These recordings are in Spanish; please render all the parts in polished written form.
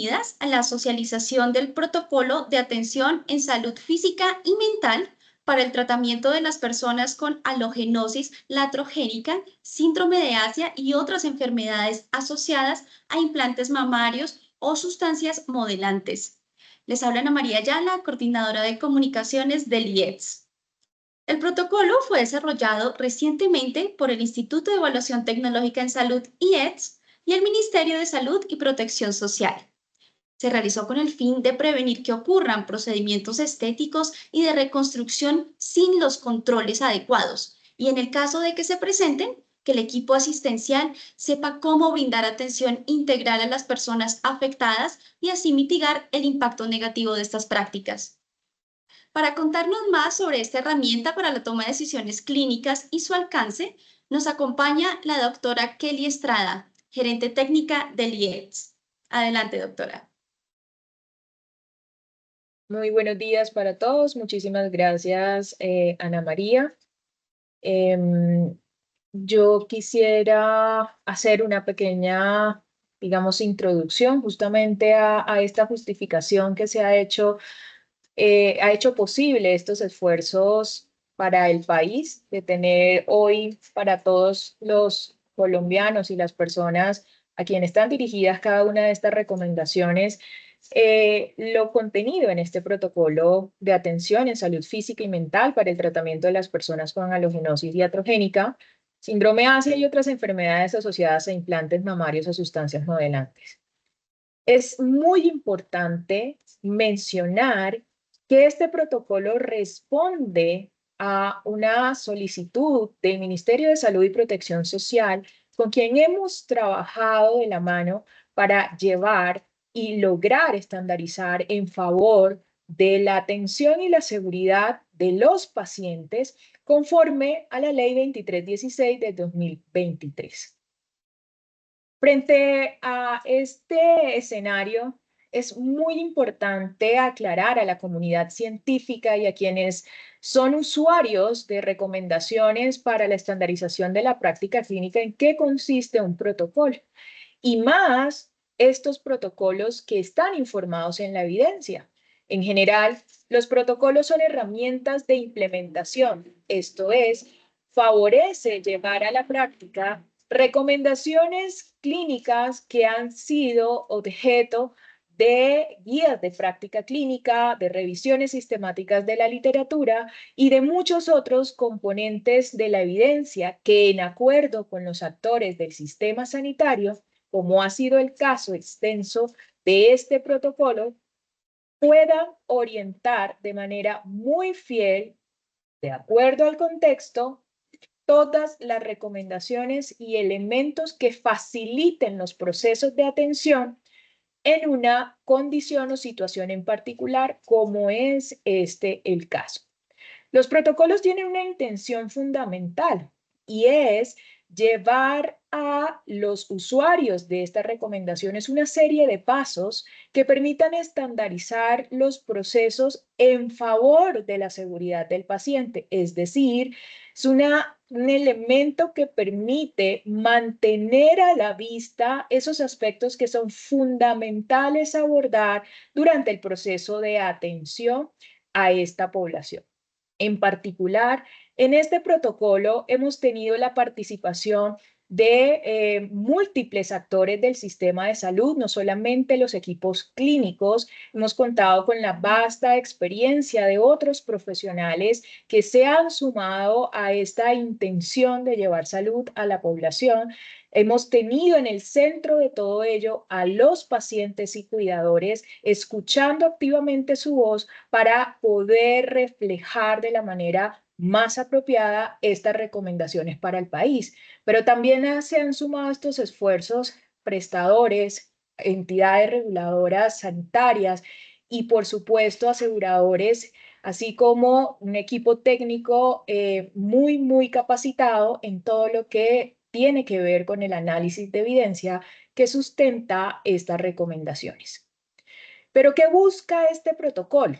bienvenidas a la socialización del protocolo de atención en salud física y mental para el tratamiento de las personas con halogenosis latrogénica, síndrome de Asia y otras enfermedades asociadas a implantes mamarios o sustancias modelantes. Les habla Ana María Ayala, coordinadora de comunicaciones del IETS. El protocolo fue desarrollado recientemente por el Instituto de Evaluación Tecnológica en Salud, IETS, y el Ministerio de Salud y Protección Social. Se realizó con el fin de prevenir que ocurran procedimientos estéticos y de reconstrucción sin los controles adecuados, y en el caso de que se presenten, que el equipo asistencial sepa cómo brindar atención integral a las personas afectadas y así mitigar el impacto negativo de estas prácticas. Para contarnos más sobre esta herramienta para la toma de decisiones clínicas y su alcance, nos acompaña la doctora Kelly Estrada, gerente técnica del IETS. Adelante, doctora. Muy buenos días para todos. Muchísimas gracias, Ana María. Yo quisiera hacer una pequeña, digamos, introducción justamente a esta justificación que se ha hecho posible estos esfuerzos para el país, de tener hoy para todos los colombianos y las personas a quienes están dirigidas cada una de estas recomendaciones, lo contenido en este protocolo de atención en salud física y mental para el tratamiento de las personas con halogenosis iatrogénica, síndrome Asia y otras enfermedades asociadas a implantes mamarios o sustancias modelantes. Es muy importante mencionar que este protocolo responde a una solicitud del Ministerio de Salud y Protección Social, con quien hemos trabajado de la mano para llevar y lograr estandarizar en favor de la atención y la seguridad de los pacientes conforme a la Ley 2316 de 2023. Frente a este escenario, es muy importante aclarar a la comunidad científica y a quienes son usuarios de recomendaciones para la estandarización de la práctica clínica en qué consiste un protocolo, y más estos protocolos que están informados en la evidencia. En general, los protocolos son herramientas de implementación, esto es, favorece llevar a la práctica recomendaciones clínicas que han sido objeto de guías de práctica clínica, de revisiones sistemáticas de la literatura y de muchos otros componentes de la evidencia que, en acuerdo con los actores del sistema sanitario, como ha sido el caso extenso de este protocolo, puedan orientar de manera muy fiel, de acuerdo al contexto, todas las recomendaciones y elementos que faciliten los procesos de atención en una condición o situación en particular, como es este el caso. Los protocolos tienen una intención fundamental y es llevar a los usuarios de estas recomendaciones una serie de pasos que permitan estandarizar los procesos en favor de la seguridad del paciente. Es decir, es un elemento que permite mantener a la vista esos aspectos que son fundamentales abordar durante el proceso de atención a esta población. En particular, en este protocolo hemos tenido la participación de múltiples actores del sistema de salud, no solamente los equipos clínicos. Hemos contado con la vasta experiencia de otros profesionales que se han sumado a esta intención de llevar salud a la población. Hemos tenido en el centro de todo ello a los pacientes y cuidadores, escuchando activamente su voz para poder reflejar de la manera más apropiada estas recomendaciones para el país. Pero también se han sumado a estos esfuerzos prestadores, entidades reguladoras sanitarias y, por supuesto, aseguradores, así como un equipo técnico muy capacitado en todo lo que tiene que ver con el análisis de evidencia que sustenta estas recomendaciones. ¿Pero qué busca este protocolo?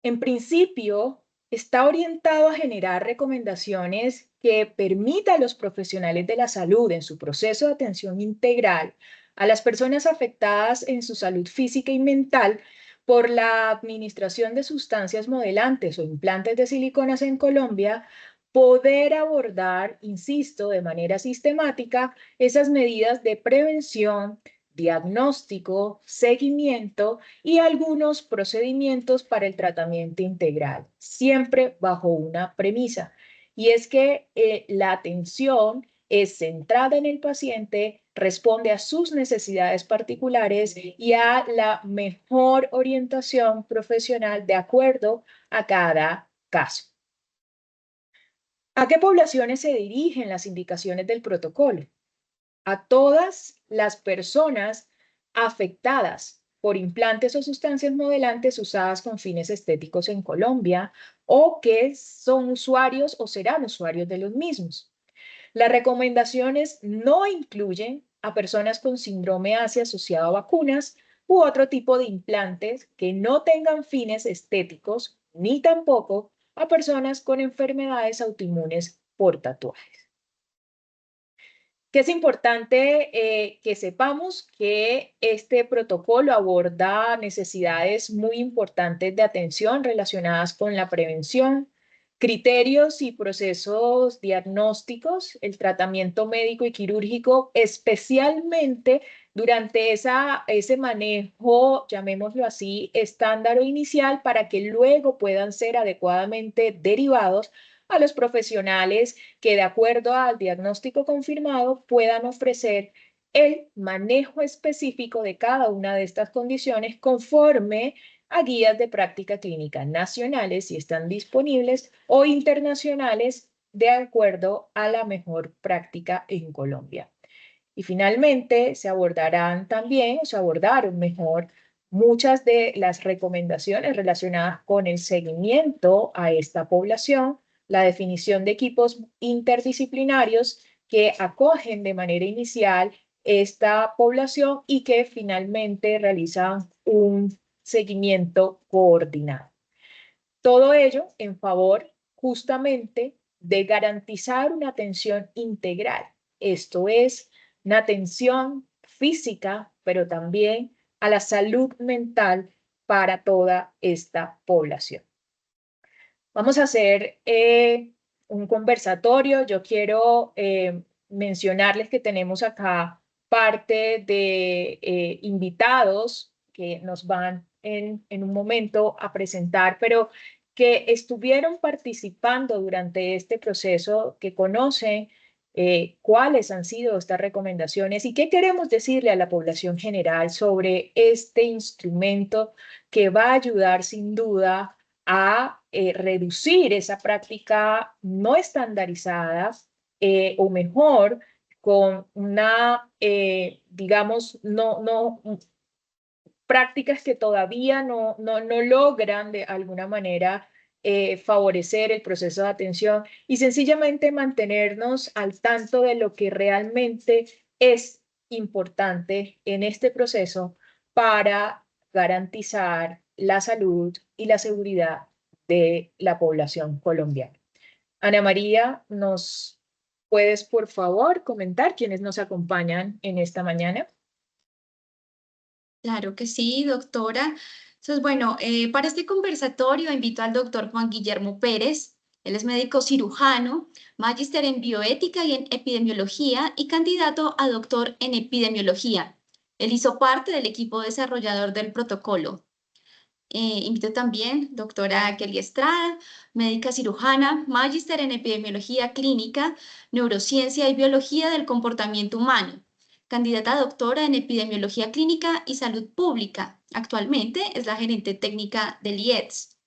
En principio, está orientado a generar recomendaciones que permitan a los profesionales de la salud en su proceso de atención integral A las personas afectadas en su salud física y mental por la administración de sustancias modelantes o implantes de siliconas en Colombia, poder abordar, insisto, de manera sistemática esas medidas de prevención, diagnóstico, seguimiento y algunos procedimientos para el tratamiento integral, siempre bajo una premisa, y es que la atención es centrada en el paciente, responde a sus necesidades particulares y a la mejor orientación profesional de acuerdo a cada caso. ¿A qué poblaciones se dirigen las indicaciones del protocolo? A todas las personas afectadas por implantes o sustancias modelantes usadas con fines estéticos en Colombia o que son usuarios o serán usuarios de los mismos. Las recomendaciones no incluyen a personas con síndrome Asia asociado a vacunas u otro tipo de implantes que no tengan fines estéticos, ni tampoco a personas con enfermedades autoinmunes por tatuajes. Que es importante que sepamos que este protocolo aborda necesidades muy importantes de atención relacionadas con la prevención, criterios y procesos diagnósticos, el tratamiento médico y quirúrgico, especialmente durante ese manejo, llamémoslo así, estándar o inicial, para que luego puedan ser adecuadamente derivados a los profesionales que de acuerdo al diagnóstico confirmado puedan ofrecer el manejo específico de cada una de estas condiciones conforme a guías de práctica clínica nacionales si están disponibles o internacionales de acuerdo a la mejor práctica en Colombia. Y finalmente se abordarán también, o se abordaron mejor, muchas de las recomendaciones relacionadas con el seguimiento a esta población, la definición de equipos interdisciplinarios que acogen de manera inicial esta población y que finalmente realizan un seguimiento coordinado. Todo ello en favor justamente de garantizar una atención integral, esto es, una atención física, pero también a la salud mental para toda esta población. Vamos a hacer un conversatorio. Yo quiero mencionarles que tenemos acá parte de invitados que nos van en un momento a presentar, pero que estuvieron participando durante este proceso, que conocen cuáles han sido estas recomendaciones y qué queremos decirle a la población general sobre este instrumento que va a ayudar sin duda a reducir esa práctica no estandarizada o mejor, con una, digamos, prácticas que todavía no logran de alguna manera favorecer el proceso de atención y sencillamente mantenernos al tanto de lo que realmente es importante en este proceso para garantizar la salud y la seguridad de la población colombiana. Ana María, ¿nos puedes por favor comentar quiénes nos acompañan en esta mañana? Claro que sí, doctora. Entonces, bueno, para este conversatorio invito al doctor Juan Guillermo Pérez. Él es médico cirujano, magíster en bioética y en epidemiología y candidato a doctor en epidemiología. Él hizo parte del equipo desarrollador del protocolo. Invito también doctora Kelly Estrada, médica cirujana, magíster en epidemiología clínica, neurociencia y biología del comportamiento humano, candidata a doctora en epidemiología clínica y salud pública. Actualmente es la gerente técnica del IEDS.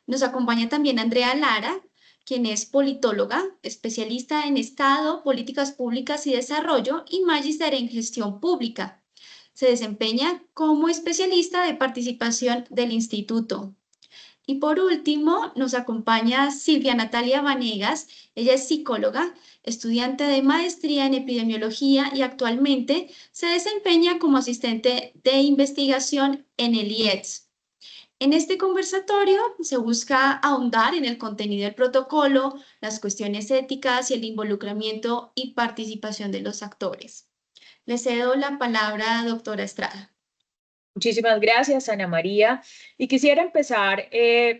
Nos acompaña también Andrea Lara, quien es politóloga, especialista en Estado, políticas públicas y desarrollo y magíster en gestión pública. Se desempeña como especialista de participación del instituto. Y por último, nos acompaña Silvia Natalia Vanegas. Ella es psicóloga, estudiante de maestría en epidemiología y actualmente se desempeña como asistente de investigación en el IEDS. En este conversatorio se busca ahondar en el contenido del protocolo, las cuestiones éticas y el involucramiento y participación de los actores. Le cedo la palabra, doctora Estrada. Muchísimas gracias, Ana María. Y quisiera empezar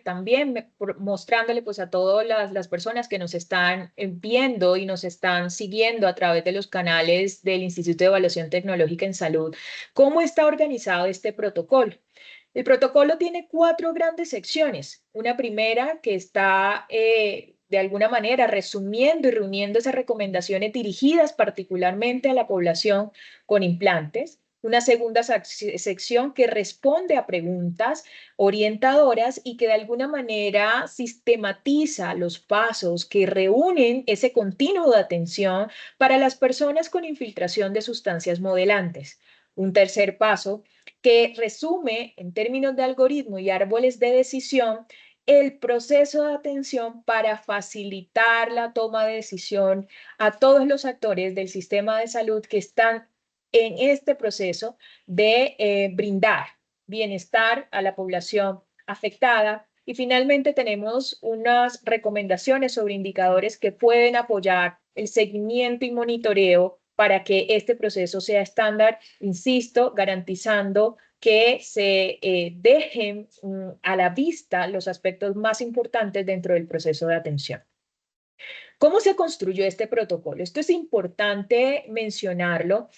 también mostrándole pues, a todas las personas que nos están viendo y nos están siguiendo a través de los canales del Instituto de Evaluación Tecnológica en Salud, cómo está organizado este protocolo. El protocolo tiene 4 grandes secciones. Una primera que está de alguna manera resumiendo y reuniendo esas recomendaciones dirigidas particularmente a la población con implantes. Una segunda sección que responde a preguntas orientadoras y que de alguna manera sistematiza los pasos que reúnen ese continuo de atención para las personas con infiltración de sustancias modelantes. Un tercer paso que resume en términos de algoritmo y árboles de decisión el proceso de atención para facilitar la toma de decisión a todos los actores del sistema de salud que están en este proceso de brindar bienestar a la población afectada. Y finalmente tenemos unas recomendaciones sobre indicadores que pueden apoyar el seguimiento y monitoreo para que este proceso sea estándar, insisto, garantizando que se dejen a la vista los aspectos más importantes dentro del proceso de atención. ¿Cómo se construyó este protocolo? Esto es importante mencionarlo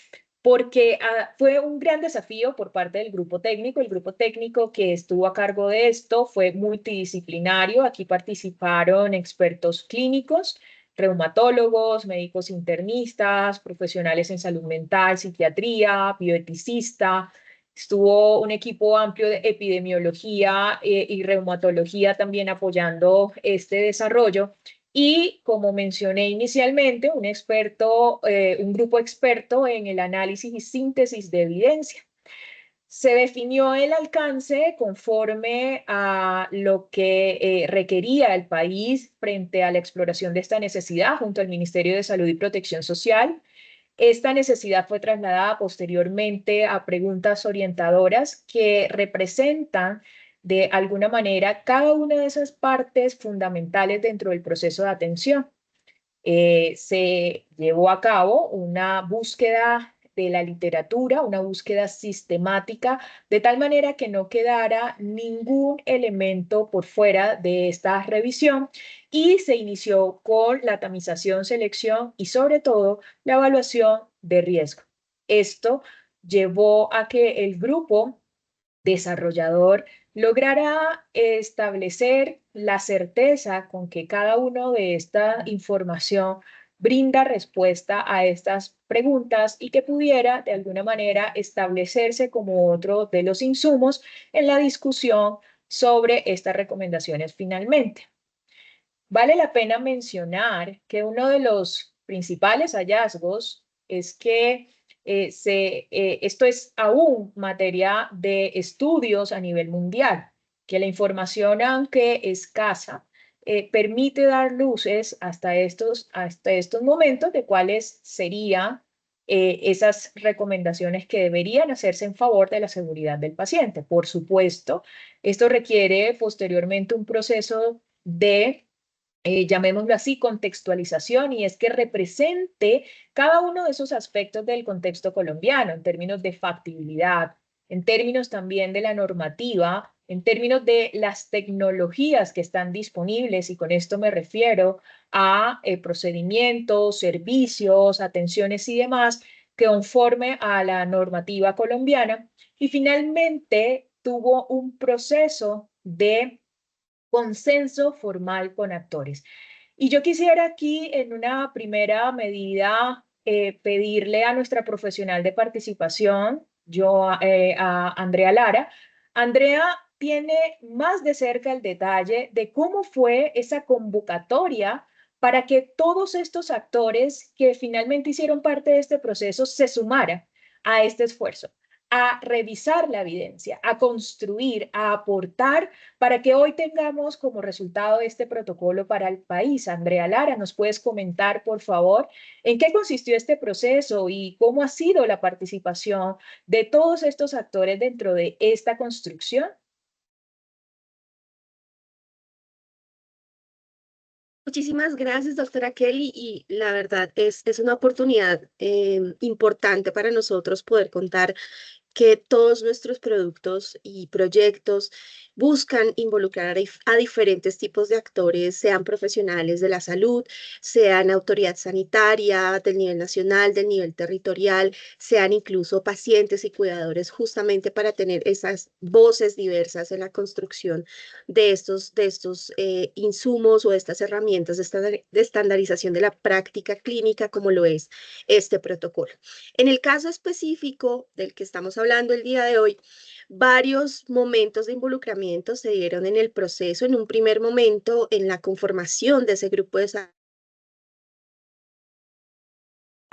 porque fue un gran desafío por parte del grupo técnico. El grupo técnico que estuvo a cargo de esto fue multidisciplinario. Aquí participaron expertos clínicos, reumatólogos, médicos internistas, profesionales en salud mental, psiquiatría, bioeticista. Estuvo un equipo amplio de epidemiología y reumatología también apoyando este desarrollo. Y como mencioné inicialmente, un grupo experto en el análisis y síntesis de evidencia. Se definió el alcance conforme a lo que requería el país frente a la exploración de esta necesidad junto al Ministerio de Salud y Protección Social. Esta necesidad fue trasladada posteriormente a preguntas orientadoras que representan de alguna manera cada una de esas partes fundamentales dentro del proceso de atención. Se llevó a cabo una búsqueda de la literatura, una búsqueda sistemática, de tal manera que no quedara ningún elemento por fuera de esta revisión y se inició con la tamización, selección y sobre todo la evaluación de riesgo. Esto llevó a que el grupo desarrollador logrará establecer la certeza con que cada uno de esta información brinda respuesta a estas preguntas y que pudiera de alguna manera establecerse como otro de los insumos en la discusión sobre estas recomendaciones finalmente. Vale la pena mencionar que uno de los principales hallazgos es que esto es aún materia de estudios a nivel mundial, que la información, aunque escasa, permite dar luces hasta estos momentos de cuáles serían esas recomendaciones que deberían hacerse en favor de la seguridad del paciente. Por supuesto, esto requiere posteriormente un proceso de llamémoslo así, contextualización, y es que represente cada uno de esos aspectos del contexto colombiano en términos de factibilidad, en términos también de la normativa, en términos de las tecnologías que están disponibles, y con esto me refiero a procedimientos, servicios, atenciones y demás, que conforme a la normativa colombiana. Y finalmente tuvo un proceso de consenso formal con actores. Y yo quisiera aquí, en una primera medida, pedirle a nuestra profesional de participación, a Andrea Lara. Andrea tiene más de cerca el detalle de cómo fue esa convocatoria para que todos estos actores que finalmente hicieron parte de este proceso se sumaran a este esfuerzo, a revisar la evidencia, a construir, a aportar para que hoy tengamos como resultado este protocolo para el país. Andrea Lara, ¿nos puedes comentar, por favor, en qué consistió este proceso y cómo ha sido la participación de todos estos actores dentro de esta construcción? Muchísimas gracias, doctora Kelly, y la verdad es una oportunidad importante para nosotros poder contar que todos nuestros productos y proyectos buscan involucrar a diferentes tipos de actores, sean profesionales de la salud, sean autoridad sanitaria del nivel nacional, del nivel territorial, sean incluso pacientes y cuidadores, justamente para tener esas voces diversas en la construcción de estos insumos o de estas herramientas de estandarización de la práctica clínica, como lo es este protocolo. En el caso específico del que estamos hablando el día de hoy, varios momentos de involucramiento se dieron en el proceso. En un primer momento, en la conformación de ese grupo de salud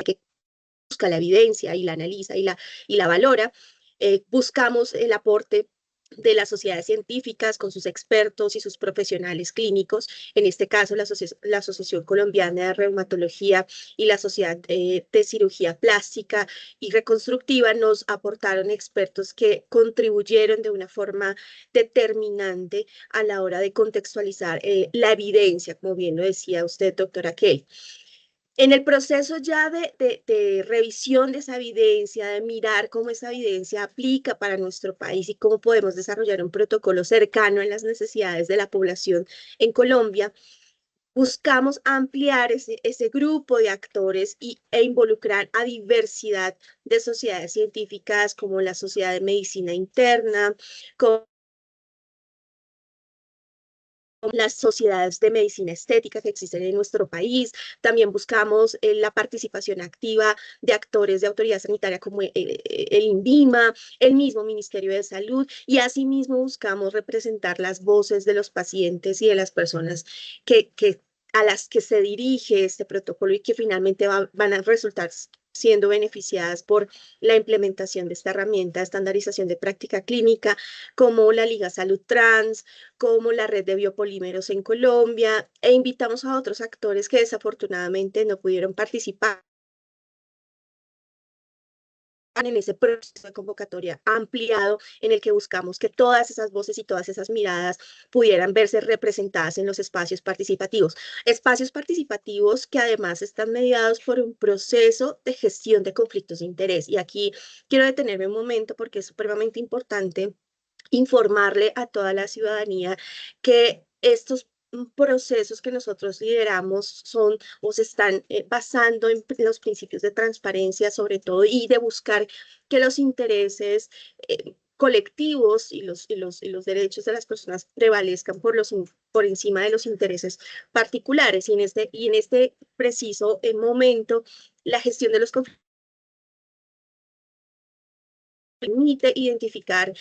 que busca la evidencia y la analiza y la valora, buscamos el aporte de las sociedades científicas con sus expertos y sus profesionales clínicos, en este caso la Asociación Colombiana de Reumatología y la Sociedad de Cirugía Plástica y Reconstructiva nos aportaron expertos que contribuyeron de una forma determinante a la hora de contextualizar la evidencia, como bien lo decía usted, doctora Kelly. En el proceso ya de revisión de esa evidencia, de mirar cómo esa evidencia aplica para nuestro país y cómo podemos desarrollar un protocolo cercano en las necesidades de la población en Colombia, buscamos ampliar ese grupo de actores e involucrar a diversidad de sociedades científicas como la Sociedad de Medicina Interna, como las sociedades de medicina estética que existen en nuestro país. También buscamos la participación activa de actores de autoridad sanitaria como el INVIMA, el mismo Ministerio de Salud, y asimismo buscamos representar las voces de los pacientes y de las personas a las que se dirige este protocolo y que finalmente van a resultar siendo beneficiadas por la implementación de esta herramienta de estandarización de práctica clínica, como la Liga Salud Trans, como la red de biopolímeros en Colombia, e invitamos a otros actores que desafortunadamente no pudieron participar en ese proceso de convocatoria ampliado en el que buscamos que todas esas voces y todas esas miradas pudieran verse representadas en los espacios participativos que además están mediados por un proceso de gestión de conflictos de interés. Y aquí quiero detenerme un momento porque es supremamente importante informarle a toda la ciudadanía que estos procesos que nosotros lideramos son o se están basando en los principios de transparencia sobre todo y de buscar que los intereses colectivos y los derechos de las personas prevalezcan por encima de los intereses particulares. Y en este preciso momento, la gestión de los conflictos permite identificar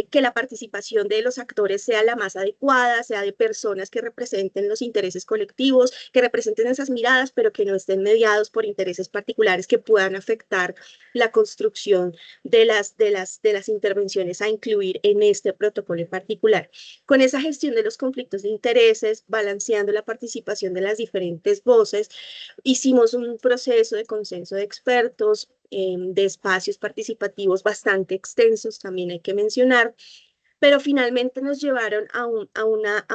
que la participación de los actores sea la más adecuada, sea de personas que representen los intereses colectivos, que representen esas miradas, pero que no estén mediados por intereses particulares que puedan afectar la construcción de las intervenciones a incluir en este protocolo en particular. Con esa gestión de los conflictos de intereses, balanceando la participación de las diferentes voces, hicimos un proceso de consenso de expertos, de espacios participativos bastante extensos, también hay que mencionar, pero finalmente nos llevaron a una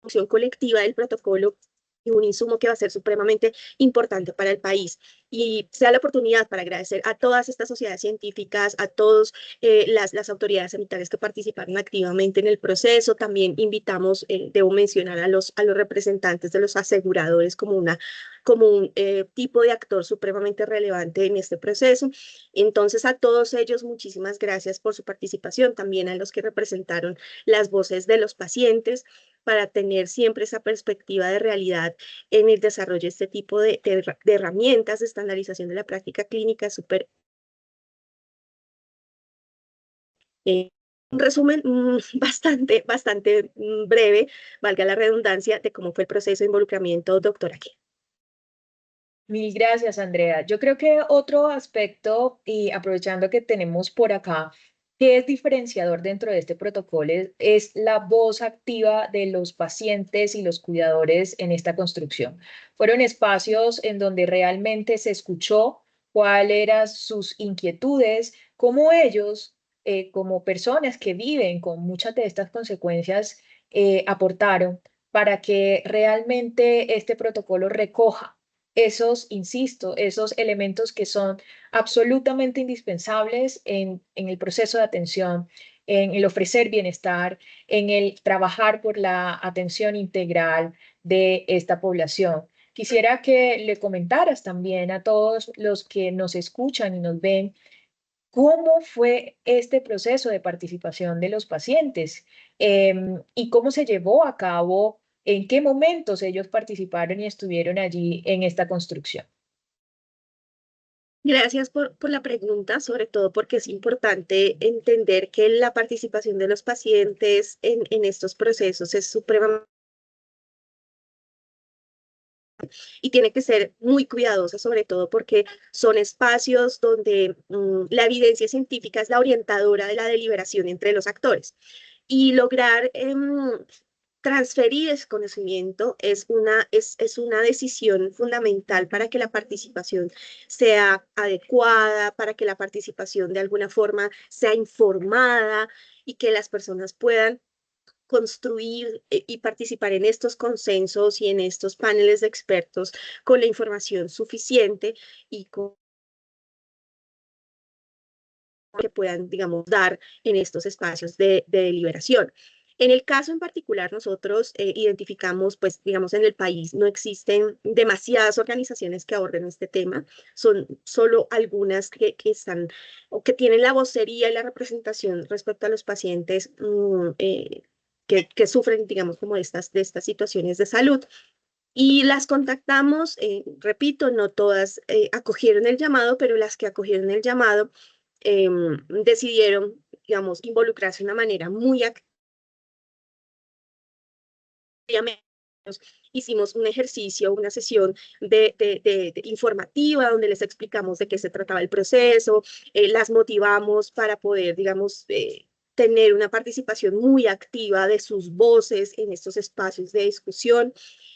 acción colectiva del protocolo y un insumo que va a ser supremamente importante para el país. Y sea la oportunidad para agradecer a todas estas sociedades científicas, a todas las autoridades sanitarias que participaron activamente en el proceso. También invitamos, debo mencionar, a los representantes de los aseguradores como un tipo de actor supremamente relevante en este proceso. Entonces, a todos ellos, muchísimas gracias por su participación, también a los que representaron las voces de los pacientes, para tener siempre esa perspectiva de realidad en el desarrollo de este tipo de herramientas de estandarización de la práctica clínica. Súper. Un resumen bastante breve, valga la redundancia, de cómo fue el proceso de involucramiento, doctora Kelly. Mil gracias, Andrea. Yo creo que otro aspecto, y aprovechando que tenemos por acá, que es diferenciador dentro de este protocolo, es la voz activa de los pacientes y los cuidadores en esta construcción. Fueron espacios en donde realmente se escuchó cuáles eran sus inquietudes, cómo ellos, como personas que viven con muchas de estas consecuencias aportaron para que realmente este protocolo recoja esos, insisto, esos elementos que son absolutamente indispensables en el proceso de atención, en el ofrecer bienestar, en el trabajar por la atención integral de esta población. Quisiera que le comentaras también a todos los que nos escuchan y nos ven cómo fue este proceso de participación de los pacientes y cómo se llevó a cabo, en qué momentos ellos participaron y estuvieron allí en esta construcción. Gracias por la pregunta, sobre todo porque es importante entender que la participación de los pacientes en estos procesos es supremamente y tiene que ser muy cuidadosa, sobre todo porque son espacios donde la evidencia científica es la orientadora de la deliberación entre los actores. Y lograr transferir ese conocimiento es una decisión fundamental para que la participación sea adecuada, para que la participación de alguna forma sea informada y que las personas puedan construir y participar en estos consensos y en estos paneles de expertos con la información suficiente y con que puedan, digamos, dar en estos espacios de deliberación. En el caso en particular, nosotros identificamos, pues, digamos, en el país no existen demasiadas organizaciones que aborden este tema, son solo algunas que están o que tienen la vocería y la representación respecto a los pacientes que sufren, digamos, como de estas situaciones de salud. Y las contactamos, repito, no todas acogieron el llamado, pero las que acogieron el llamado decidieron, digamos, involucrarse de una manera muy activa. Hicimos un ejercicio, una sesión de informativa donde les explicamos de qué se trataba el proceso, las motivamos para poder, digamos, tener una participación muy activa de sus voces en estos espacios de discusión.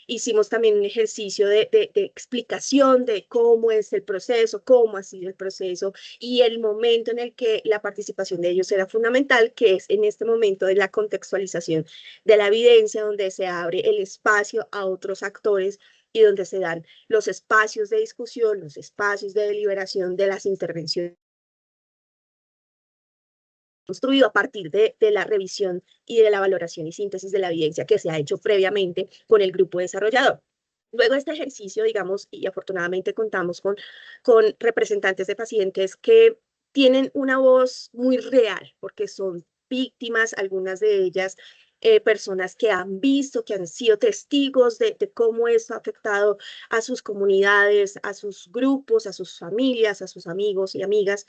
Hicimos también un ejercicio de explicación de cómo es el proceso, cómo ha sido el proceso y el momento en el que la participación de ellos era fundamental, que es en este momento de la contextualización de la evidencia, donde se abre el espacio a otros actores y donde se dan los espacios de discusión, los espacios de deliberación de las intervenciones construido a partir de la revisión y de la valoración y síntesis de la evidencia que se ha hecho previamente con el grupo desarrollador. Luego de este ejercicio, digamos, y afortunadamente contamos con representantes de pacientes que tienen una voz muy real, porque son víctimas, algunas de ellas personas que han visto, que han sido testigos de cómo esto ha afectado a sus comunidades, a sus grupos, a sus familias, a sus amigos y amigas.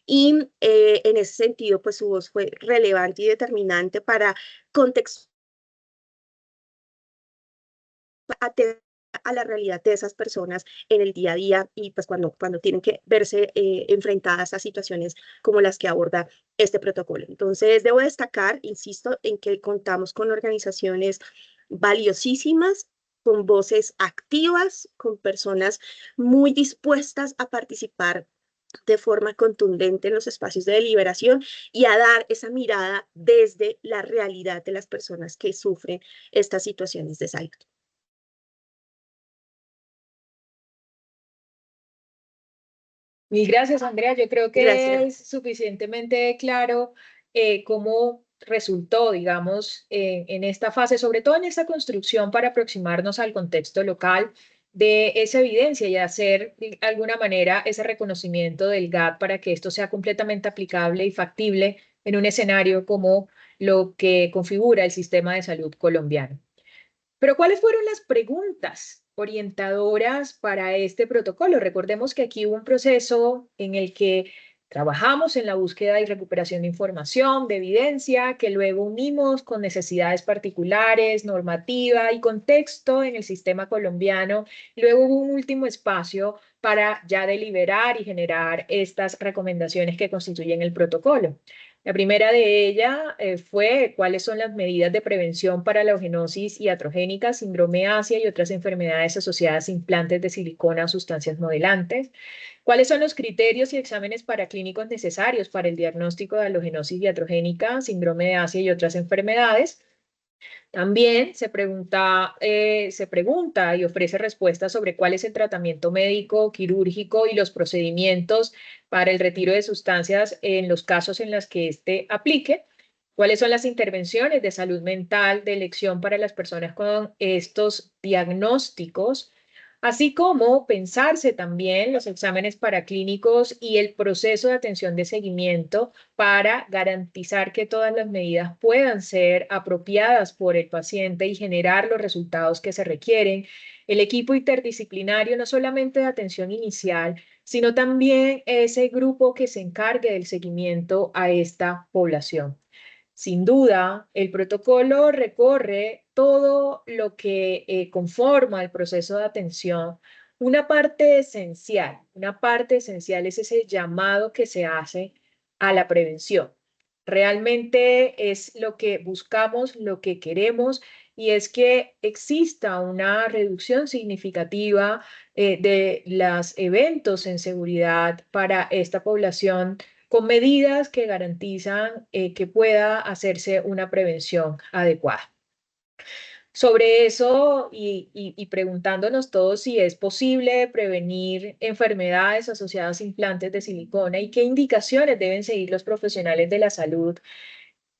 Y en ese sentido, pues su voz fue relevante y determinante para contextualizar a la realidad de esas personas en el día a día y pues cuando tienen que verse enfrentadas a situaciones como las que aborda este protocolo. Entonces, debo destacar, insisto, en que contamos con organizaciones valiosísimas, con voces activas, con personas muy dispuestas a participar de forma contundente en los espacios de deliberación y a dar esa mirada desde la realidad de las personas que sufren estas situaciones de salud. Mil gracias, Andrea. Yo creo que Gracias. es suficientemente claro cómo resultó, digamos, en esta fase, sobre todo en esta construcción para aproximarnos al contexto local de esa evidencia y hacer de alguna manera ese reconocimiento del GAP para que esto sea completamente aplicable y factible en un escenario como lo que configura el sistema de salud colombiano. Pero ¿cuáles fueron las preguntas orientadoras para este protocolo? Recordemos que aquí hubo un proceso en el que trabajamos en la búsqueda y recuperación de información, de evidencia, que luego unimos con necesidades particulares, normativa y contexto en el sistema colombiano. Luego hubo un último espacio para ya deliberar y generar estas recomendaciones que constituyen el protocolo. La primera de ellas fue cuáles son las medidas de prevención para la ogenosis iatrogénica, síndrome Asia y otras enfermedades asociadas a implantes de silicona o sustancias modelantes. ¿Cuáles son los criterios y exámenes paraclínicos necesarios para el diagnóstico de la ogenosis iatrogénica, síndrome de Asia y otras enfermedades? También se pregunta y ofrece respuestas sobre cuál es el tratamiento médico, quirúrgico y los procedimientos para el retiro de sustancias en los casos en los que éste aplique. ¿Cuáles son las intervenciones de salud mental de elección para las personas con estos diagnósticos? Así como pensarse también los exámenes paraclínicos y el proceso de atención de seguimiento para garantizar que todas las medidas puedan ser apropiadas por el paciente y generar los resultados que se requieren. El equipo interdisciplinario, no solamente de atención inicial, sino también ese grupo que se encargue del seguimiento a esta población. Sin duda, el protocolo recorre todo lo que conforma el proceso de atención. Una parte esencial es ese llamado que se hace a la prevención. Realmente es lo que buscamos, lo que queremos, y es que exista una reducción significativa de los eventos en seguridad para esta población con medidas que garantizan que pueda hacerse una prevención adecuada. Sobre eso y preguntándonos todos si es posible prevenir enfermedades asociadas a implantes de silicona y qué indicaciones deben seguir los profesionales de la salud,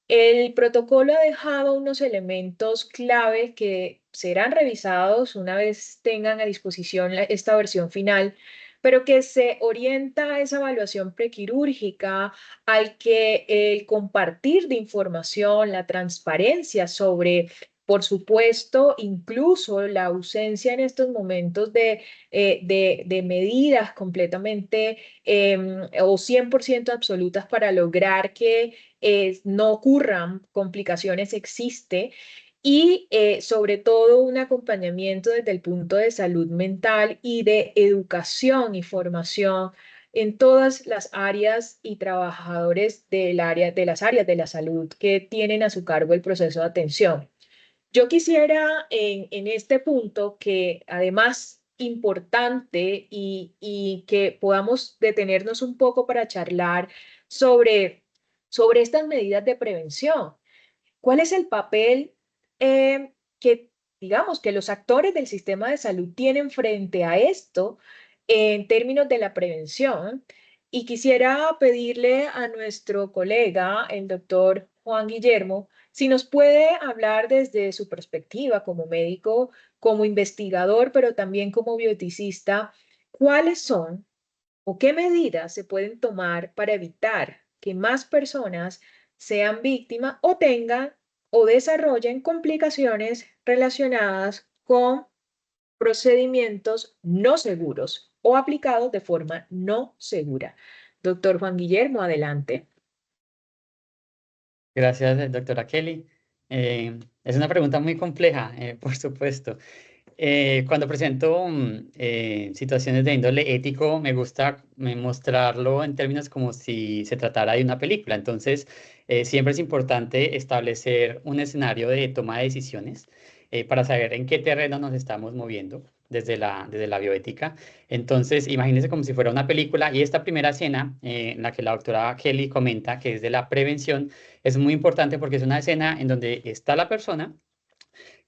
el protocolo ha dejado unos elementos clave que serán revisados una vez tengan a disposición esta versión final, pero que se orienta a esa evaluación prequirúrgica, al que el compartir de información, la transparencia sobre, por supuesto, incluso la ausencia en estos momentos de medidas completamente o 100% absolutas para lograr que no ocurran complicaciones existe y sobre todo un acompañamiento desde el punto de salud mental y de educación y formación en todas las áreas y trabajadores de las áreas de la salud que tienen a su cargo el proceso de atención. Yo quisiera en este punto que además importante y que podamos detenernos un poco para charlar sobre estas medidas de prevención. ¿Cuál es el papel que, digamos, que los actores del sistema de salud tienen frente a esto en términos de la prevención? Y quisiera pedirle a nuestro colega, el doctor Juan Guillermo, si nos puede hablar desde su perspectiva como médico, como investigador, pero también como bioeticista, cuáles son o qué medidas se pueden tomar para evitar que más personas sean víctimas o tengan o desarrollen complicaciones relacionadas con procedimientos no seguros o aplicados de forma no segura. Doctor Juan Guillermo, adelante. Gracias, doctora Kelly. Es una pregunta muy compleja, por supuesto. Cuando presento situaciones de índole ético, me gusta mostrarlo en términos como si se tratara de una película. Entonces, siempre es importante establecer un escenario de toma de decisiones para saber en qué terreno nos estamos moviendo desde la bioética. Entonces, imagínense como si fuera una película y esta primera escena en la que la doctora Kelly comenta que es de la prevención es muy importante porque es una escena en donde está la persona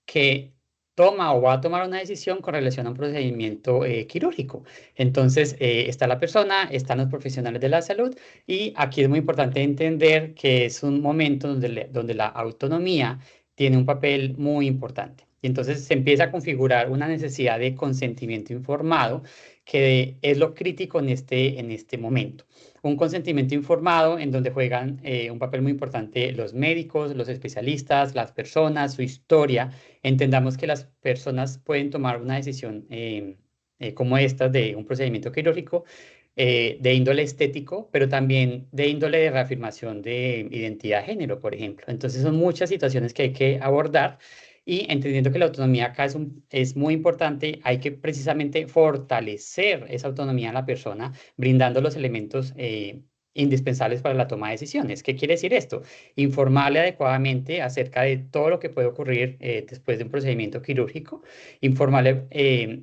que toma o va a tomar una decisión con relación a un procedimiento quirúrgico. Entonces, está la persona, están los profesionales de la salud y aquí es muy importante entender que es un momento donde la autonomía tiene un papel muy importante. Y entonces se empieza a configurar una necesidad de consentimiento informado que es lo crítico en este momento. Un consentimiento informado en donde juegan un papel muy importante los médicos, los especialistas, las personas, su historia. Entendamos que las personas pueden tomar una decisión como esta de un procedimiento quirúrgico de índole estético, pero también de índole de reafirmación de identidad de género, por ejemplo. Entonces son muchas situaciones que hay que abordar y entendiendo que la autonomía acá es muy importante, hay que precisamente fortalecer esa autonomía a la persona, brindando los elementos indispensables para la toma de decisiones. ¿Qué quiere decir esto? Informarle adecuadamente acerca de todo lo que puede ocurrir después de un procedimiento quirúrgico, informarle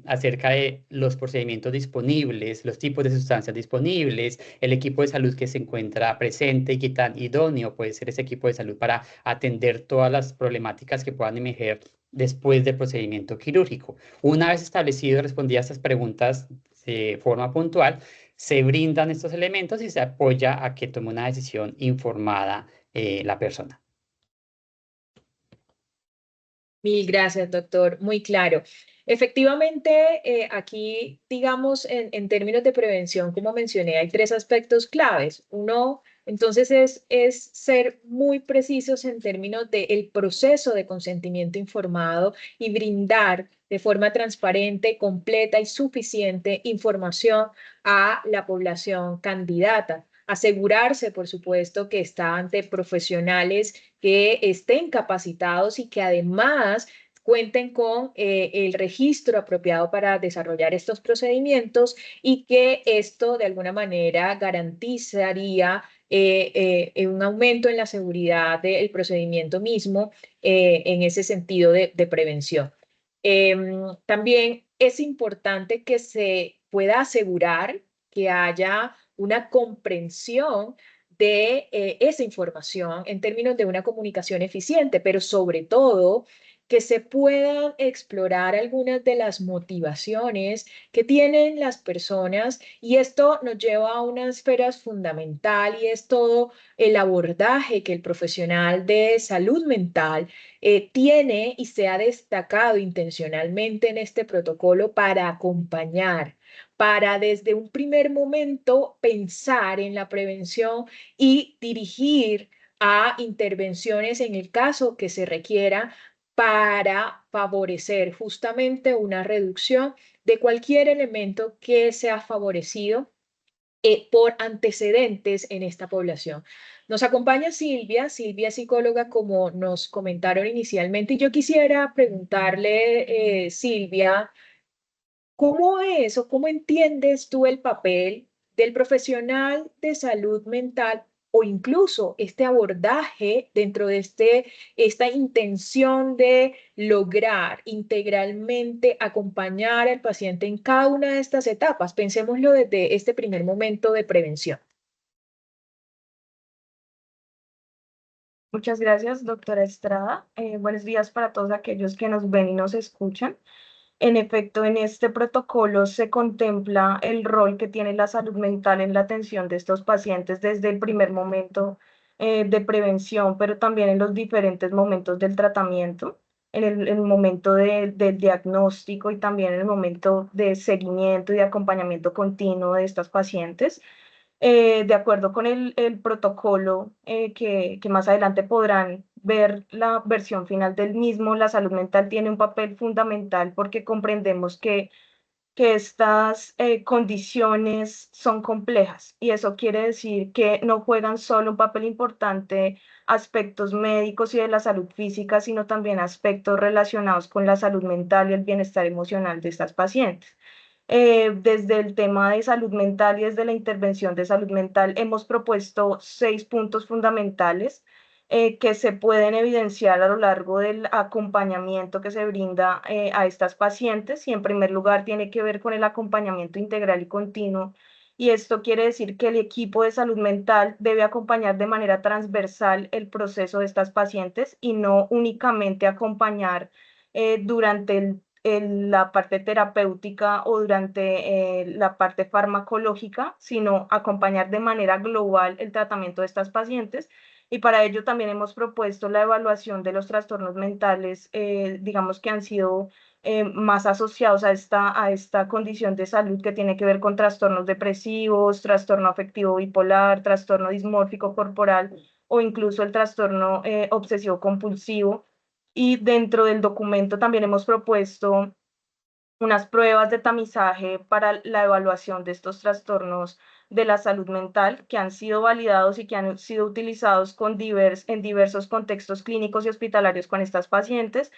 acerca de los procedimientos disponibles, los tipos de sustancias disponibles, el equipo de salud que se encuentra presente y qué tan idóneo puede ser ese equipo de salud para atender todas las problemáticas que puedan emerger después del procedimiento quirúrgico. Una vez establecido y respondidas estas preguntas de forma puntual, se brindan estos elementos y se apoya a que tome una decisión informada la persona. Mil gracias, doctor. Muy claro. Efectivamente, aquí, digamos, en términos de prevención, como mencioné, hay 3 aspectos claves. Uno, entonces, es ser muy precisos en términos del proceso de consentimiento informado y brindar de forma transparente, completa y suficiente información a la población candidata. Asegurarse, por supuesto, que está ante profesionales que estén capacitados y que además cuenten con el registro apropiado para desarrollar estos procedimientos y que esto de alguna manera garantizaría un aumento en la seguridad del procedimiento mismo en ese sentido de prevención. También es importante que se pueda asegurar que haya una comprensión de esa información en términos de una comunicación eficiente, pero sobre todo que se puedan explorar algunas de las motivaciones que tienen las personas y esto nos lleva a una esfera fundamental y es todo el abordaje que el profesional de salud mental tiene y se ha destacado intencionalmente en este protocolo para acompañar, para desde un primer momento pensar en la prevención y dirigir a intervenciones en el caso que se requiera para favorecer justamente una reducción de cualquier elemento que sea favorecido por antecedentes en esta población. Nos acompaña Silvia es psicóloga como nos comentaron inicialmente y yo quisiera preguntarle, Silvia, ¿cómo es o cómo entiendes tú el papel del profesional de salud mental o incluso este abordaje dentro de esta intención de lograr integralmente acompañar al paciente en cada una de estas etapas? Pensémoslo desde este primer momento de prevención. Muchas gracias, doctora Estrada. Buenos días para todos aquellos que nos ven y nos escuchan. En efecto, en este protocolo se contempla el rol que tiene la salud mental en la atención de estos pacientes desde el primer momento de prevención, pero también en los diferentes momentos del tratamiento, en el momento del diagnóstico y también en el momento de seguimiento y de acompañamiento continuo de estos pacientes. De acuerdo con el protocolo que más adelante podrán ver la versión final del mismo, la salud mental tiene un papel fundamental porque comprendemos que estas condiciones son complejas y eso quiere decir que no juegan solo un papel importante aspectos médicos y de la salud física, sino también aspectos relacionados con la salud mental y el bienestar emocional de estas pacientes. Desde el tema de salud mental y desde la intervención de salud mental hemos propuesto 6 puntos fundamentales que se pueden evidenciar a lo largo del acompañamiento que se brinda a estas pacientes y en primer lugar tiene que ver con el acompañamiento integral y continuo. Y esto quiere decir que el equipo de salud mental debe acompañar de manera transversal el proceso de estas pacientes y no únicamente acompañar durante la parte terapéutica o durante la parte farmacológica, sino acompañar de manera global el tratamiento de estas pacientes. Y para ello también hemos propuesto la evaluación de los trastornos mentales, digamos que han sido más asociados a esta condición de salud que tiene que ver con trastornos depresivos, trastorno afectivo bipolar, trastorno dismórfico corporal o incluso el trastorno obsesivo compulsivo. Y dentro del documento también hemos propuesto unas pruebas de tamizaje para la evaluación de estos trastornos de la salud mental que han sido validados y que han sido utilizados en diversos contextos clínicos y hospitalarios con estas pacientes.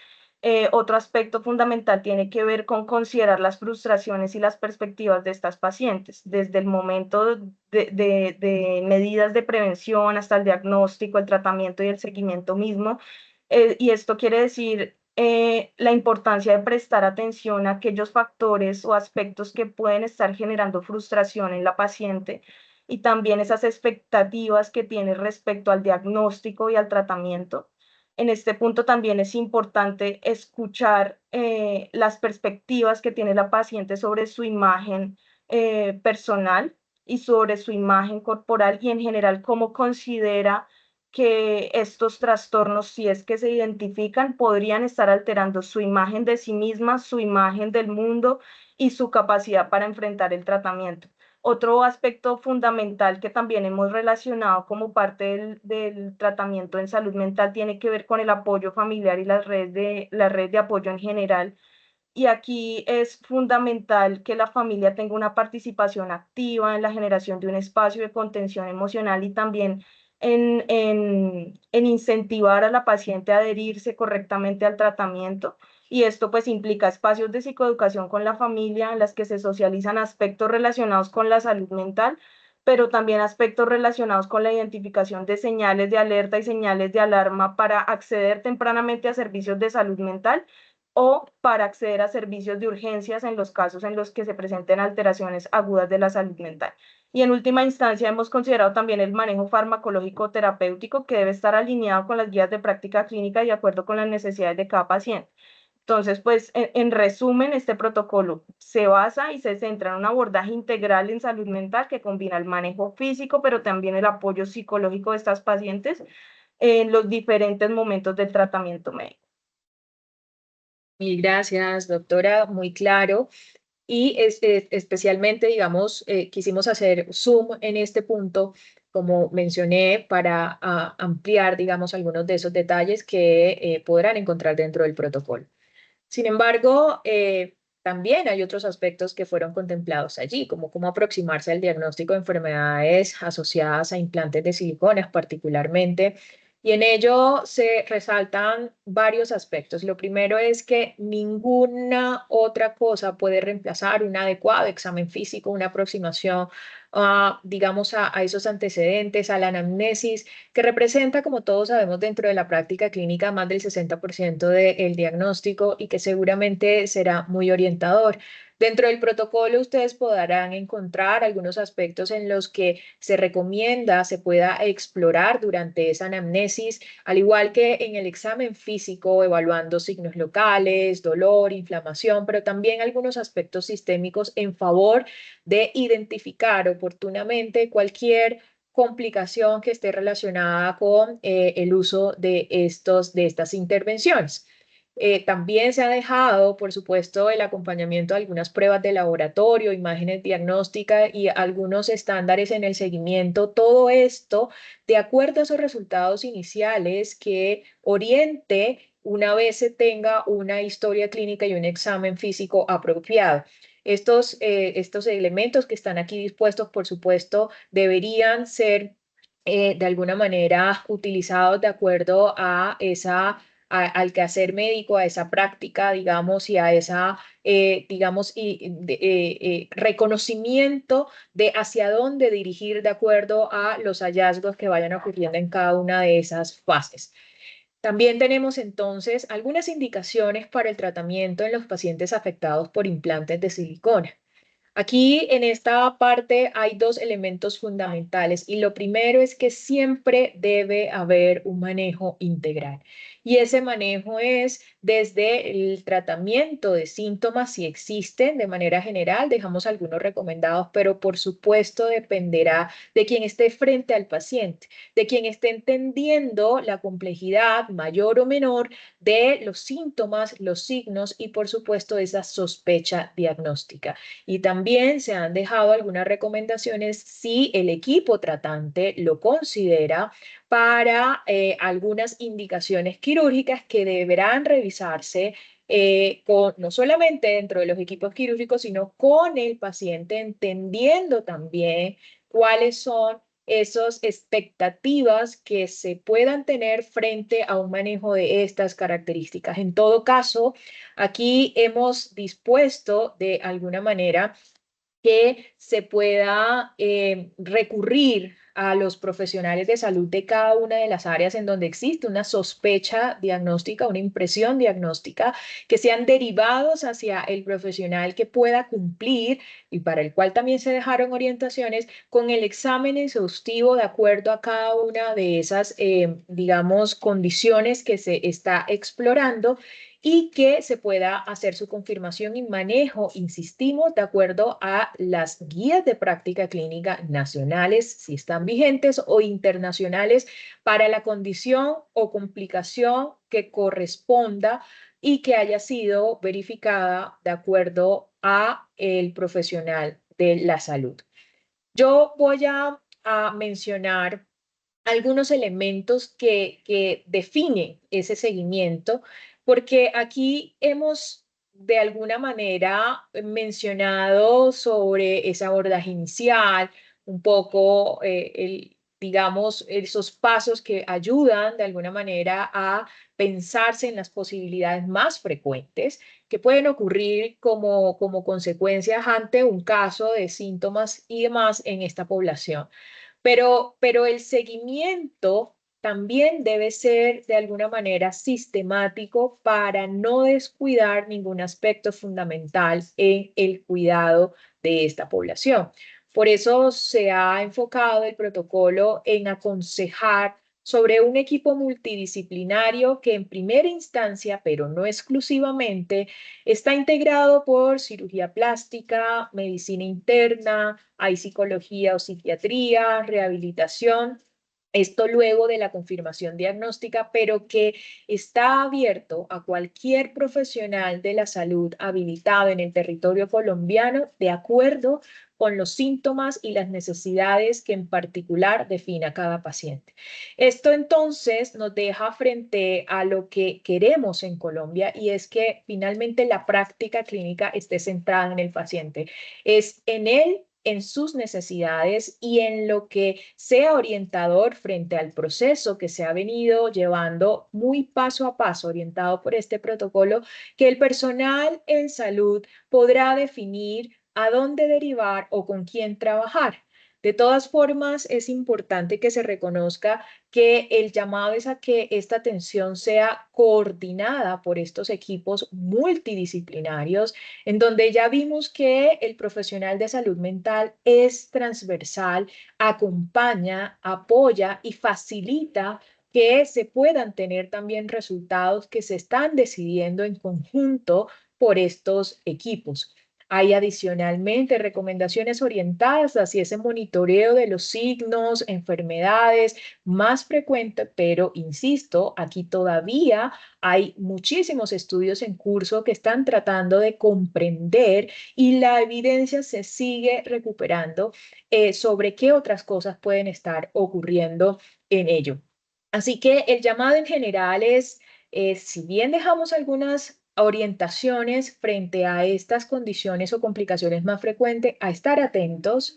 Otro aspecto fundamental tiene que ver con considerar las frustraciones y las perspectivas de estas pacientes, desde el momento de medidas de prevención hasta el diagnóstico, el tratamiento y el seguimiento mismo. Y esto quiere decir la importancia de prestar atención a aquellos factores o aspectos que pueden estar generando frustración en la paciente y también esas expectativas que tiene respecto al diagnóstico y al tratamiento. En este punto también es importante escuchar las perspectivas que tiene la paciente sobre su imagen personal y sobre su imagen corporal y en general cómo considera que estos trastornos, si es que se identifican, podrían estar alterando su imagen de sí misma, su imagen del mundo y su capacidad para enfrentar el tratamiento. Otro aspecto fundamental que también hemos relacionado como parte del tratamiento en salud mental tiene que ver con el apoyo familiar y la red de apoyo en general. Y aquí es fundamental que la familia tenga una participación activa en la generación de un espacio de contención emocional y también en incentivar a la paciente a adherirse correctamente al tratamiento. Y esto pues implica espacios de psicoeducación con la familia en las que se socializan aspectos relacionados con la salud mental, pero también aspectos relacionados con la identificación de señales de alerta y señales de alarma para acceder tempranamente a servicios de salud mental o para acceder a servicios de urgencias en los casos en los que se presenten alteraciones agudas de la salud mental. Y en última instancia hemos considerado también el manejo farmacológico terapéutico que debe estar alineado con las guías de práctica clínica y de acuerdo con las necesidades de cada paciente. Entonces, pues, en resumen, este protocolo se basa y se centra en un abordaje integral en salud mental que combina el manejo físico, pero también el apoyo psicológico de estas pacientes en los diferentes momentos del tratamiento médico. Mil gracias, doctora, muy claro. Y especialmente, digamos, quisimos hacer zoom en este punto, como mencioné, para ampliar, digamos, algunos de esos detalles que podrán encontrar dentro del protocolo. Sin embargo, también hay otros aspectos que fueron contemplados allí, como cómo aproximarse al diagnóstico de enfermedades asociadas a implantes de siliconas particularmente. Y en ello se resaltan varios aspectos. Lo primero es que ninguna otra cosa puede reemplazar un adecuado examen físico, una aproximación, digamos, a esos antecedentes, a la anamnesis, que representa, como todos sabemos, dentro de la práctica clínica más del 60% del diagnóstico y que seguramente será muy orientador. Dentro del protocolo ustedes podrán encontrar algunos aspectos en los que se recomienda se pueda explorar durante esa anamnesis, al igual que en el examen físico, evaluando signos locales, dolor, inflamación, pero también algunos aspectos sistémicos en favor de identificar oportunamente cualquier complicación que esté relacionada con el uso de estas intervenciones. También se ha dejado, por supuesto, el acompañamiento de algunas pruebas de laboratorio, imágenes diagnósticas y algunos estándares en el seguimiento. Todo esto de acuerdo a esos resultados iniciales que oriente una vez se tenga una historia clínica y un examen físico apropiado. Estos elementos que están aquí dispuestos, por supuesto, deberían ser de alguna manera utilizados de acuerdo a al quehacer médico, a esa práctica, digamos, y a esa, digamos, reconocimiento de hacia dónde dirigir de acuerdo a los hallazgos que vayan ocurriendo en cada una de esas fases. También tenemos entonces algunas indicaciones para el tratamiento en los pacientes afectados por implantes de silicona. Aquí en esta parte hay dos elementos fundamentales y lo primero es que siempre debe haber un manejo integral y ese manejo es desde el tratamiento de síntomas si existen de manera general, dejamos algunos recomendados, pero por supuesto dependerá de quien esté frente al paciente, de quien esté entendiendo la complejidad mayor o menor de los síntomas, los signos y por supuesto esa sospecha diagnóstica. Y también se han dejado algunas recomendaciones si el equipo tratante lo considera para algunas indicaciones quirúrgicas que deberán revisarse no solamente dentro de los equipos quirúrgicos, sino con el paciente, entendiendo también cuáles son esas expectativas que se puedan tener frente a un manejo de estas características. En todo caso, aquí hemos dispuesto de alguna manera que se pueda recurrir a los profesionales de salud de cada una de las áreas en donde existe una sospecha diagnóstica, una impresión diagnóstica, que sean derivados hacia el profesional que pueda cumplir y para el cual también se dejaron orientaciones con el examen exhaustivo de acuerdo a cada una de esas, digamos, condiciones que se está explorando y que se pueda hacer su confirmación y manejo, insistimos, de acuerdo a las guías de práctica clínica nacionales, si están vigentes, o internacionales para la condición o complicación que corresponda y que haya sido verificada de acuerdo a el profesional de la salud. Yo voy a mencionar algunos elementos que definen ese seguimiento, porque aquí hemos de alguna manera mencionado sobre ese abordaje inicial, un poco, digamos, esos pasos que ayudan de alguna manera a pensarse en las posibilidades más frecuentes que pueden ocurrir como consecuencias ante un caso de síntomas y demás en esta población. Pero el seguimiento también debe ser de alguna manera sistemático para no descuidar ningún aspecto fundamental en el cuidado de esta población. Por eso se ha enfocado el protocolo en aconsejar sobre un equipo multidisciplinario que en primera instancia, pero no exclusivamente, está integrado por cirugía plástica, medicina interna, hay psicología o psiquiatría, rehabilitación. Esto luego de la confirmación diagnóstica, pero que está abierto a cualquier profesional de la salud habilitado en el territorio colombiano de acuerdo con los síntomas y las necesidades que en particular defina cada paciente. Esto entonces nos deja frente a lo que queremos en Colombia y es que finalmente la práctica clínica esté centrada en el paciente. Es en él, en sus necesidades y en lo que sea orientador frente al proceso que se ha venido llevando muy paso a paso, orientado por este protocolo, que el personal en salud podrá definir a dónde derivar o con quién trabajar. De todas formas, es importante que se reconozca que el llamado es a que esta atención sea coordinada por estos equipos multidisciplinarios, en donde ya vimos que el profesional de salud mental es transversal, acompaña, apoya y facilita que se puedan tener también resultados que se están decidiendo en conjunto por estos equipos. Hay adicionalmente recomendaciones orientadas hacia ese monitoreo de los signos, enfermedades más frecuentes, pero insisto, aquí todavía hay muchísimos estudios en curso que están tratando de comprender y la evidencia se sigue recuperando sobre qué otras cosas pueden estar ocurriendo en ello. Así que el llamado en general es, si bien dejamos algunas orientaciones frente a estas condiciones o complicaciones más frecuentes, a estar atentos,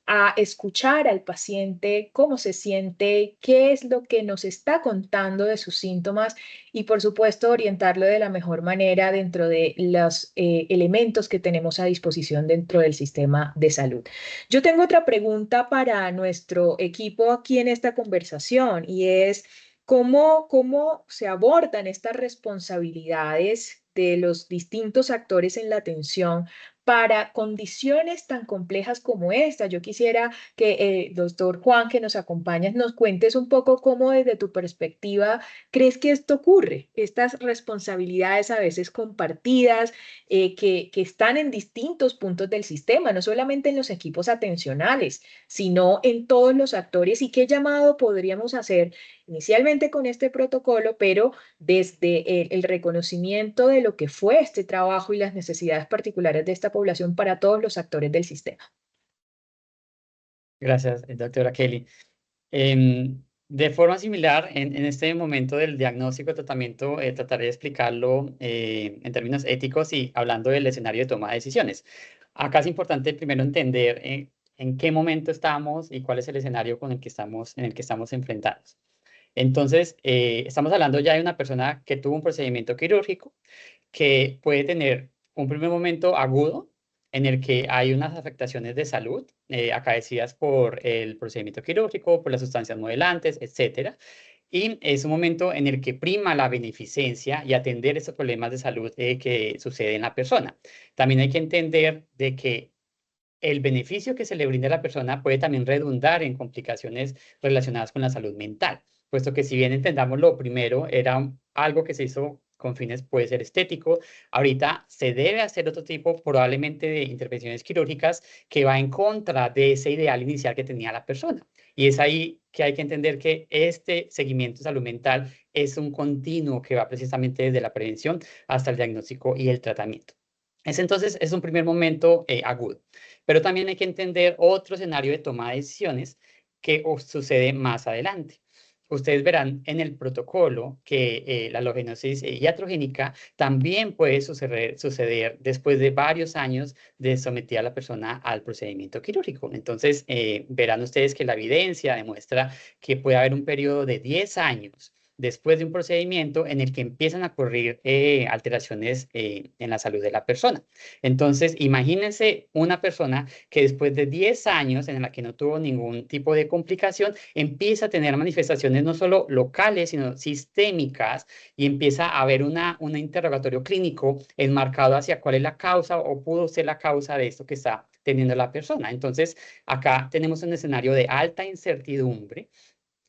a escuchar al paciente, cómo se siente, qué es lo que nos está contando de sus síntomas y, por supuesto, orientarlo de la mejor manera dentro de los elementos que tenemos a disposición dentro del sistema de salud. Yo tengo otra pregunta para nuestro equipo aquí en esta conversación y es, ¿cómo se abordan estas responsabilidades de los distintos actores en la atención para condiciones tan complejas como esta? Yo quisiera que el doctor Juan, que nos acompaña, nos cuentes un poco cómo desde tu perspectiva crees que esto ocurre, estas responsabilidades a veces compartidas que están en distintos puntos del sistema, no solamente en los equipos atencionales, sino en todos los actores y qué llamado podríamos hacer inicialmente con este protocolo, pero desde el reconocimiento de lo que fue este trabajo y las necesidades particulares de esta población para todos los actores del sistema. Gracias, doctora Kelly. De forma similar, en este momento del diagnóstico y tratamiento, trataré de explicarlo en términos éticos y hablando del escenario de toma de decisiones. Acá es importante primero entender en qué momento estamos y cuál es el escenario en el que estamos enfrentados. Entonces, estamos hablando ya de una persona que tuvo un procedimiento quirúrgico que puede tener un primer momento agudo en el que hay unas afectaciones de salud acaecidas por el procedimiento quirúrgico, por las sustancias modelantes, etcétera. Y es un momento en el que prima la beneficencia y atender esos problemas de salud que suceden en la persona. También hay que entender de que el beneficio que se le brinda a la persona puede también redundar en complicaciones relacionadas con la salud mental, puesto que si bien entendamos lo primero era algo que se hizo con fines puede ser estético, ahorita se debe hacer otro tipo probablemente de intervenciones quirúrgicas que va en contra de ese ideal inicial que tenía la persona. Y es ahí que hay que entender que este seguimiento de salud mental es un continuo que va precisamente desde la prevención hasta el diagnóstico y el tratamiento. Entonces es un primer momento agudo. Pero también hay que entender otro escenario de toma de decisiones que sucede más adelante. Ustedes verán en el protocolo que la halogenosis iatrogénica también puede suceder después de varios años de someter a la persona al procedimiento quirúrgico. Entonces, verán ustedes que la evidencia demuestra que puede haber un periodo de 10 años después de un procedimiento en el que empiezan a ocurrir alteraciones en la salud de la persona. Entonces, imagínense una persona que después de 10 años en la que no tuvo ningún tipo de complicación, empieza a tener manifestaciones no solo locales, sino sistémicas, y empieza a haber un interrogatorio clínico enmarcado hacia cuál es la causa o pudo ser la causa de esto que está teniendo la persona. Entonces, acá tenemos un escenario de alta incertidumbre,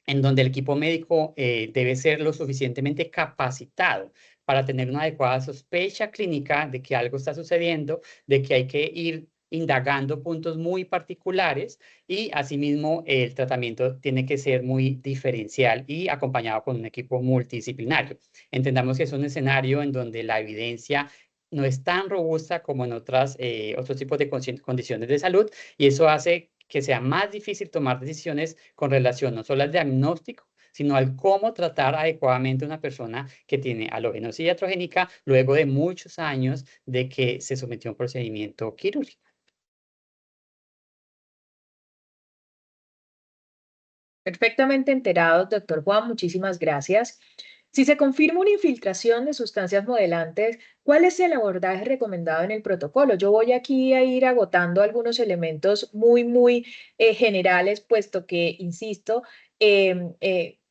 en donde el equipo médico debe ser lo suficientemente capacitado para tener una adecuada sospecha clínica de que algo está sucediendo, de que hay que ir indagando puntos muy particulares y asimismo el tratamiento tiene que ser muy diferencial y acompañado con un equipo multidisciplinario. Entendamos que es un escenario en donde la evidencia no es tan robusta como en otros tipos de condiciones de salud, y eso hace que sea más difícil tomar decisiones con relación no solo al diagnóstico, sino al cómo tratar adecuadamente a una persona que tiene halogenosis iatrogénica luego de muchos años de que se sometió a un procedimiento quirúrgico. Perfectamente enterado, doctor Juan, muchísimas gracias. Si se confirma una infiltración de sustancias modelantes, ¿cuál es el abordaje recomendado en el protocolo? Yo voy aquí a ir agotando algunos elementos muy generales, puesto que, insisto,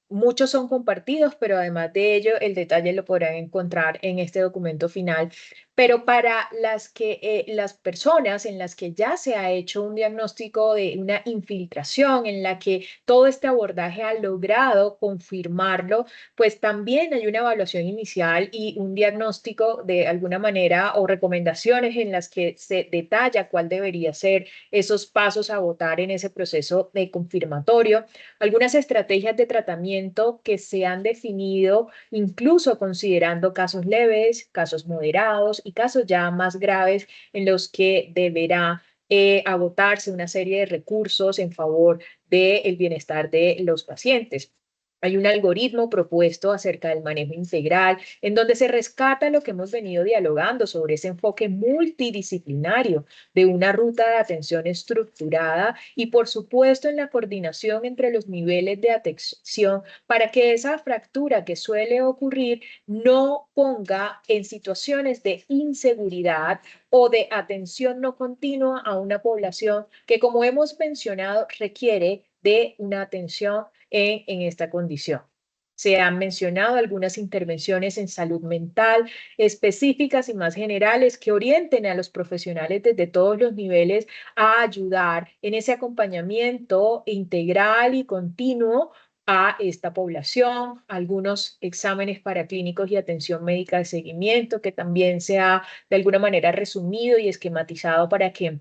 muchos son compartidos, pero además de ello, el detalle lo podrán encontrar en este documento final. Pero para las personas en las que ya se ha hecho un diagnóstico de una infiltración, en la que todo este abordaje ha logrado confirmarlo, pues también hay una evaluación inicial y un diagnóstico de alguna manera o recomendaciones en las que se detalla cuál debería ser esos pasos a votar en ese proceso de confirmatorio. Algunas estrategias de tratamiento que se han definido incluso considerando casos leves, casos moderados y casos ya más graves en los que deberá agotarse una serie de recursos en favor del bienestar de los pacientes. Hay un algoritmo propuesto acerca del manejo integral, en donde se rescata lo que hemos venido dialogando sobre ese enfoque multidisciplinario de una ruta de atención estructurada y, por supuesto, en la coordinación entre los niveles de atención para que esa fractura que suele ocurrir no ponga en situaciones de inseguridad o de atención no continua a una población que, como hemos mencionado, requiere de una atención en esta condición. Se han mencionado algunas intervenciones en salud mental específicas y más generales que orienten a los profesionales desde todos los niveles a ayudar en ese acompañamiento integral y continuo a esta población, algunos exámenes paraclínicos y atención médica de seguimiento que también se ha de alguna manera resumido y esquematizado para que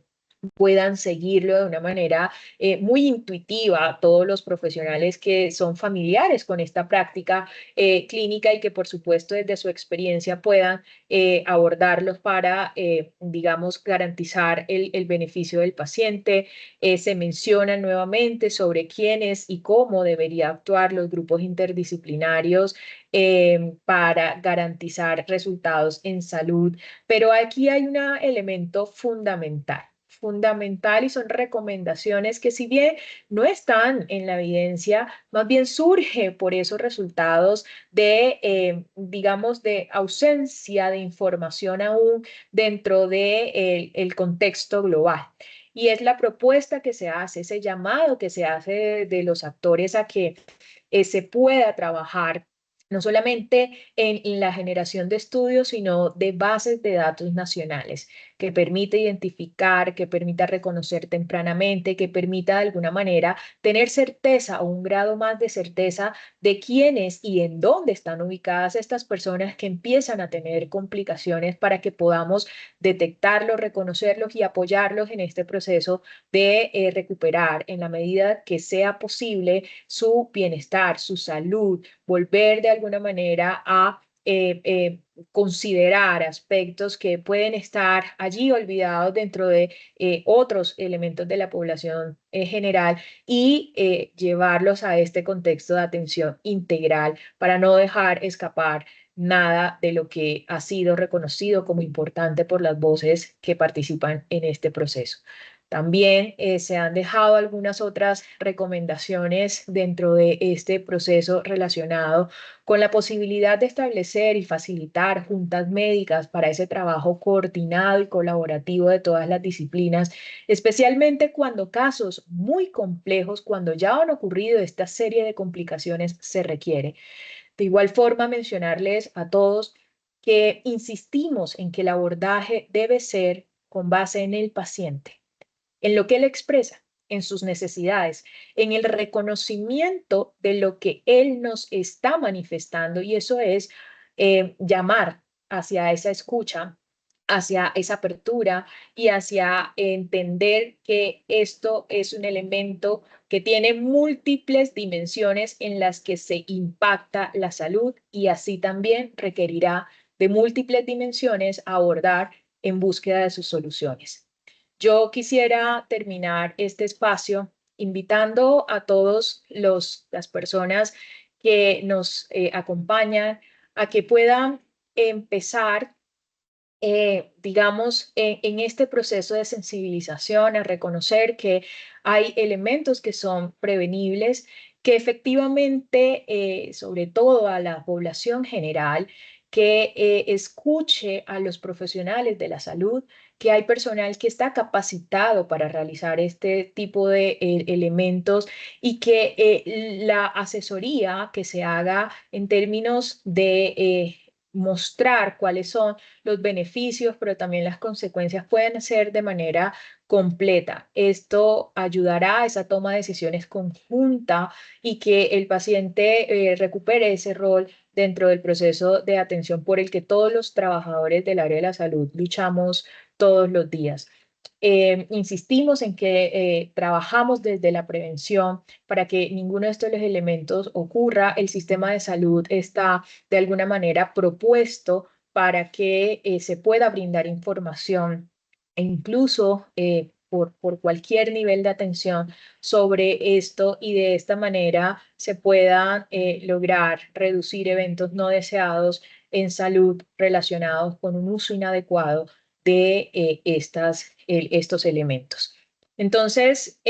puedan seguirlo de una manera muy intuitiva todos los profesionales que son familiares con esta práctica clínica y que por supuesto desde su experiencia puedan abordarlos para, digamos, garantizar el beneficio del paciente. Se menciona nuevamente sobre quiénes y cómo debería actuar los grupos interdisciplinarios para garantizar resultados en salud, pero aquí hay un elemento fundamental. fundamental y son recomendaciones que, si bien no están en la evidencia, más bien surge por esos resultados de, digamos, de ausencia de información aún dentro de el contexto global. Y es la propuesta que se hace, ese llamado que se hace de los actores a que se pueda trabajar no solamente en la generación de estudios, sino de bases de datos nacionales, que permita identificar, que permita reconocer tempranamente, que permita de alguna manera tener certeza o un grado más de certeza de quiénes y en dónde están ubicadas estas personas que empiezan a tener complicaciones, para que podamos detectarlos, reconocerlos y apoyarlos en este proceso de recuperar en la medida que sea posible su bienestar, su salud, volver de alguna manera a considerar aspectos que pueden estar allí olvidados dentro de otros elementos de la población general, y llevarlos a este contexto de atención integral para no dejar escapar nada de lo que ha sido reconocido como importante por las voces que participan en este proceso. También se han dejado algunas otras recomendaciones dentro de este proceso relacionado con la posibilidad de establecer y facilitar juntas médicas para ese trabajo coordinado y colaborativo de todas las disciplinas, especialmente cuando casos muy complejos, cuando ya han ocurrido esta serie de complicaciones, se requiere. De igual forma, mencionarles a todos que insistimos en que el abordaje debe ser con base en el paciente, en lo que él expresa, en sus necesidades, en el reconocimiento de lo que él nos está manifestando, y eso es llamar hacia esa escucha, hacia esa apertura y hacia entender que esto es un elemento que tiene múltiples dimensiones en las que se impacta la salud, y así también requerirá de múltiples dimensiones a abordar en búsqueda de sus soluciones. Yo quisiera terminar este espacio invitando a todas las personas que nos acompañan a que puedan empezar, digamos, en este proceso de sensibilización, a reconocer que hay elementos que son prevenibles, que efectivamente, sobre todo a la población general, que escuche a los profesionales de la salud, que hay personal que está capacitado para realizar este tipo de elementos, y que la asesoría que se haga en términos de mostrar cuáles son los beneficios, pero también las consecuencias, pueden ser de manera completa. Esto ayudará a esa toma de decisiones conjunta y que el paciente recupere ese rol dentro del proceso de atención por el que todos los trabajadores del área de la salud luchamos todos los días. Insistimos en que trabajamos desde la prevención para que ninguno de estos elementos ocurra. El sistema de salud está de alguna manera propuesto para que se pueda brindar información, e incluso por cualquier nivel de atención sobre esto, y de esta manera se puedan lograr reducir eventos no deseados en salud relacionados con un uso inadecuado de estos elementos. Entonces,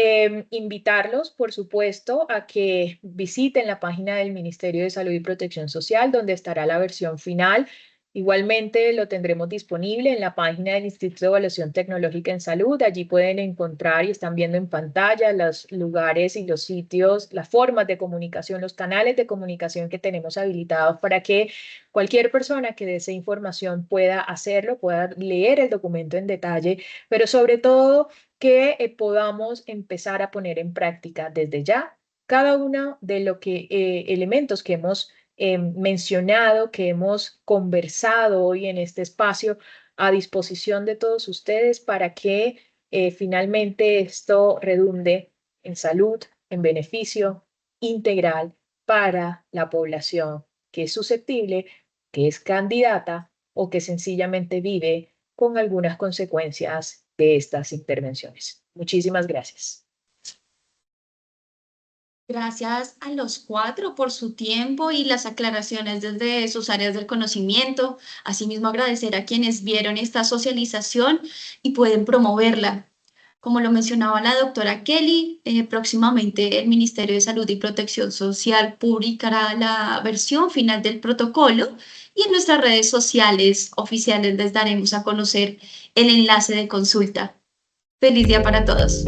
invitarlos, por supuesto, a que visiten la página del Ministerio de Salud y Protección Social, donde estará la versión final. Igualmente lo tendremos disponible en la página del Instituto de Evaluación Tecnológica en Salud. Allí pueden encontrar, y están viendo en pantalla, los lugares y los sitios, las formas de comunicación, los canales de comunicación que tenemos habilitados para que cualquier persona que desee información pueda hacerlo, pueda leer el documento en detalle, pero sobre todo que podamos empezar a poner en práctica desde ya cada uno de los elementos que hemos mencionado, que hemos conversado hoy en este espacio, a disposición de todos ustedes, para que finalmente esto redunde en salud, en beneficio integral para la población que es susceptible, que es candidata o que sencillamente vive con algunas consecuencias de estas intervenciones. Muchísimas gracias. Gracias a los cuatro por su tiempo y las aclaraciones desde sus áreas del conocimiento. Asimismo, agradecer a quienes vieron esta socialización y pueden promoverla. Como lo mencionaba la doctora Kelly, próximamente el Ministerio de Salud y Protección Social publicará la versión final del protocolo y en nuestras redes sociales oficiales les daremos a conocer el enlace de consulta. Feliz día para todos.